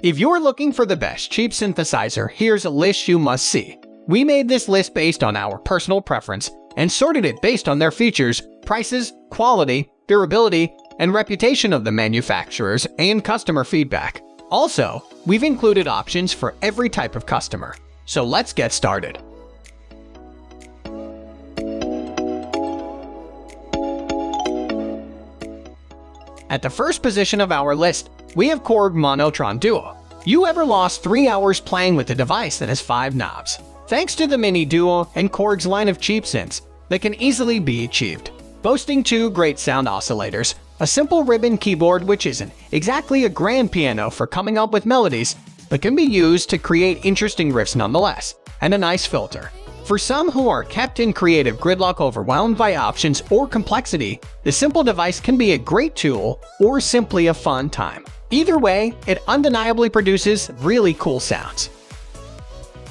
If you're looking for the best cheap synthesizer, here's a list you must see. We made this list based on our personal preference and sorted it based on their features, prices, quality, durability, and reputation of the manufacturers and customer feedback. Also, we've included options for every type of customer. So let's get started. At the first position of our list, we have Korg Monotron Duo. You ever lost 3 hours playing with a device that has 5 knobs? Thanks to the Mini Duo and Korg's line of cheap synths that can easily be achieved. Boasting 2 great sound oscillators, a simple ribbon keyboard which isn't exactly a grand piano for coming up with melodies, but can be used to create interesting riffs nonetheless, and a nice filter. For some who are kept in creative gridlock overwhelmed by options or complexity, the simple device can be a great tool or simply a fun time. Either way, it undeniably produces really cool sounds.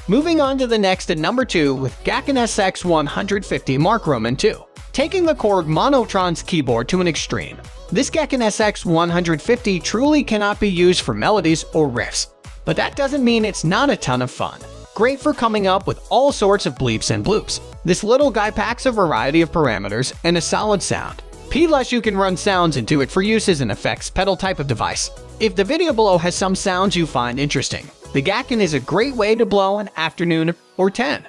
Moving on to the next at number 2 with Gakken SX-150 Mark Roman II. Taking the Korg Monotron's keyboard to an extreme, this Gakken SX-150 truly cannot be used for melodies or riffs. But that doesn't mean it's not a ton of fun. Great for coming up with all sorts of bleeps and bloops. This little guy packs a variety of parameters and a solid sound. Plus you can run sounds into it for use as an effects pedal type of device. If the video below has some sounds you find interesting, the Gakken is a great way to blow an afternoon or 10.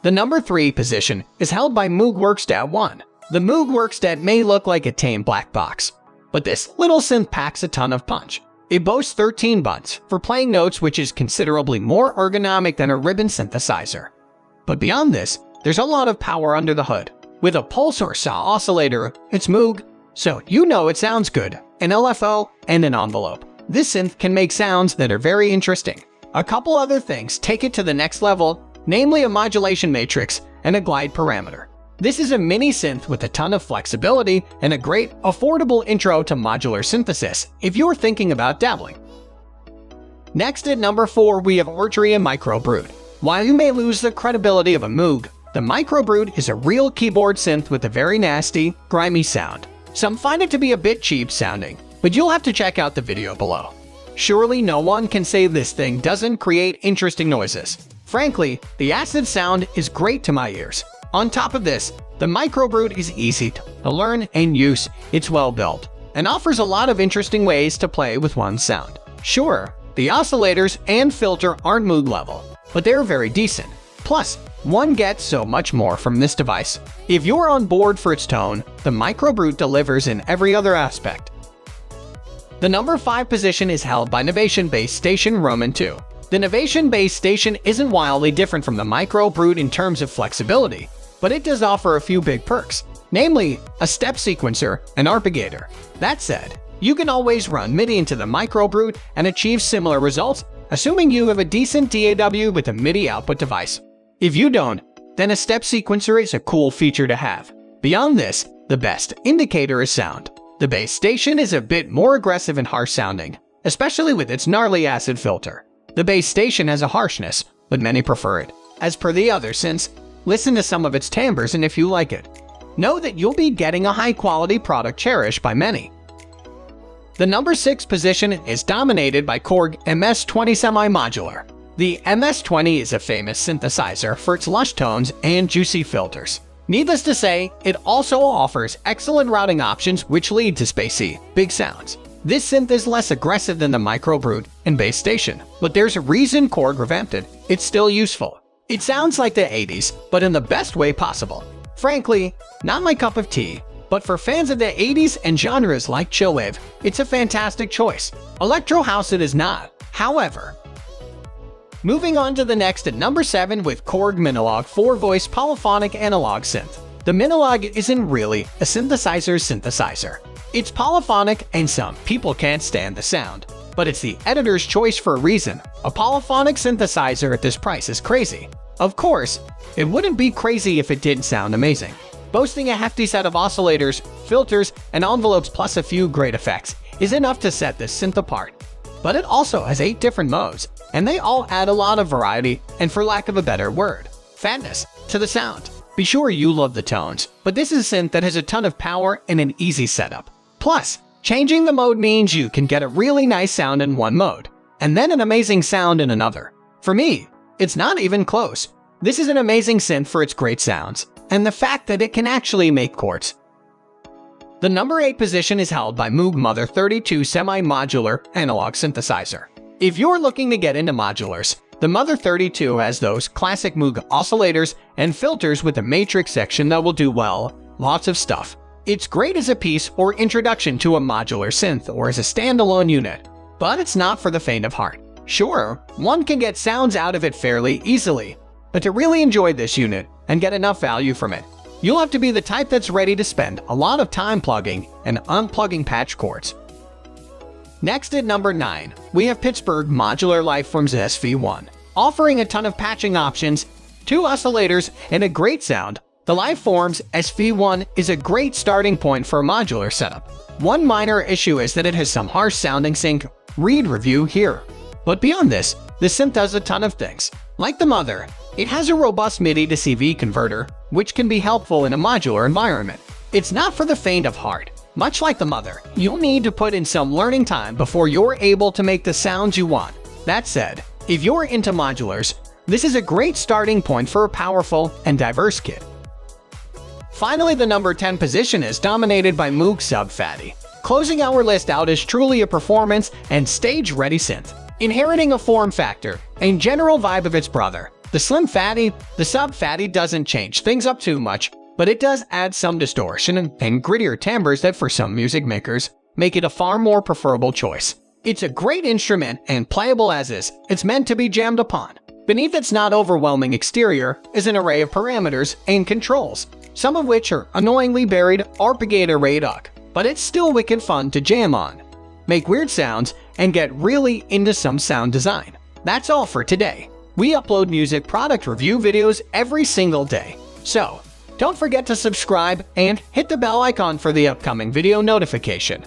The number 3 position is held by Moog Werkstatt-01. The Moog Werkstatt may look like a tame black box, but this little synth packs a ton of punch. It boasts 13 buttons for playing notes, which is considerably more ergonomic than a ribbon synthesizer. But beyond this, there's a lot of power under the hood. With a pulse or saw oscillator, it's Moog, so you know it sounds good, an LFO, and an envelope. This synth can make sounds that are very interesting. A couple other things take it to the next level, namely a modulation matrix and a glide parameter. This is a mini synth with a ton of flexibility and a great, affordable intro to modular synthesis if you're thinking about dabbling. Next at number 4 we have Arturia MicroBrute. While you may lose the credibility of a Moog, the MicroBrute is a real keyboard synth with a very nasty, grimy sound. Some find it to be a bit cheap sounding, but you'll have to check out the video below. Surely no one can say this thing doesn't create interesting noises. Frankly, the acid sound is great to my ears. On top of this, the MicroBrute is easy to learn and use, it's well built, and offers a lot of interesting ways to play with one sound. Sure, the oscillators and filter aren't Moog level, but they're very decent. Plus, one gets so much more from this device. If you're on board for its tone, the MicroBrute delivers in every other aspect. The number 5 position is held by Novation Bass Station Roman II. The Novation Bass Station isn't wildly different from the MicroBrute in terms of flexibility, but it does offer a few big perks, namely a step sequencer and arpeggiator. That said, you can always run MIDI into the MicroBrute and achieve similar results, assuming you have a decent DAW with a MIDI output device. If you don't, then a step sequencer is a cool feature to have. Beyond this, the best indicator is sound. The Bass Station is a bit more aggressive and harsh sounding, especially with its gnarly acid filter. The Bass Station has a harshness, but many prefer it. As per the other synths, listen to some of its timbres and if you like it, know that you'll be getting a high-quality product cherished by many. The number 6 position is dominated by Korg MS-20 Semi-Modular. The MS-20 is a famous synthesizer for its lush tones and juicy filters. Needless to say, it also offers excellent routing options which lead to spacey, big sounds. This synth is less aggressive than the MicroBrute and Bass Station, but there's a reason Korg revamped it. It's still useful. It sounds like the 80s, but in the best way possible. Frankly, not my cup of tea, but for fans of the 80s and genres like chillwave, it's a fantastic choice. Electro house it is not, however. Moving on to the next at number 7 with Korg Minilogue 4-voice polyphonic analog synth. The Minilogue isn't really a synthesizer. It's polyphonic and some people can't stand the sound, but it's the editor's choice for a reason. A polyphonic synthesizer at this price is crazy. Of course, it wouldn't be crazy if it didn't sound amazing. Boasting a hefty set of oscillators, filters, and envelopes plus a few great effects is enough to set this synth apart. But it also has 8 different modes, and they all add a lot of variety and, for lack of a better word, fatness to the sound. Be sure you love the tones, but this is a synth that has a ton of power and an easy setup. Plus, Changing the mode means you can get a really nice sound in one mode, and then an amazing sound in another. For me, it's not even close. This is an amazing synth for its great sounds, and the fact that it can actually make chords. The number 8 position is held by Moog Mother-32 semi-modular analog synthesizer. If you're looking to get into modulars, the Mother-32 has those classic Moog oscillators and filters with a matrix section that will do, well, lots of stuff. It's great as a piece or introduction to a modular synth or as a standalone unit, but it's not for the faint of heart. Sure, one can get sounds out of it fairly easily, but to really enjoy this unit and get enough value from it, you'll have to be the type that's ready to spend a lot of time plugging and unplugging patch cords. Next at number 9, we have Pittsburgh Modular Lifeforms SV1. Offering a ton of patching options, 2 oscillators, and a great sound, the Lifeforms SV1 is a great starting point for a modular setup. One minor issue is that it has some harsh sounding sync. Read review here. But beyond this, the synth does a ton of things. Like the Mother, it has a robust MIDI to CV converter, which can be helpful in a modular environment. It's not for the faint of heart. Much like the Mother, you'll need to put in some learning time before you're able to make the sounds you want. That said, if you're into modulars, this is a great starting point for a powerful and diverse kit. Finally, the number 10 position is dominated by Moog Sub Phatty. Closing our list out is truly a performance and stage-ready synth. Inheriting a form factor and general vibe of its brother, the Slim Phatty, the Sub Phatty doesn't change things up too much, but it does add some distortion and grittier timbres that for some music makers make it a far more preferable choice. It's a great instrument and playable as is. It's meant to be jammed upon. Beneath its not overwhelming exterior is an array of parameters and controls, some of which are annoyingly buried arpeggiator radioc, but it's still wicked fun to jam on, make weird sounds, and get really into some sound design. That's all for today. We upload music product review videos every single day, so don't forget to subscribe and hit the bell icon for the upcoming video notification.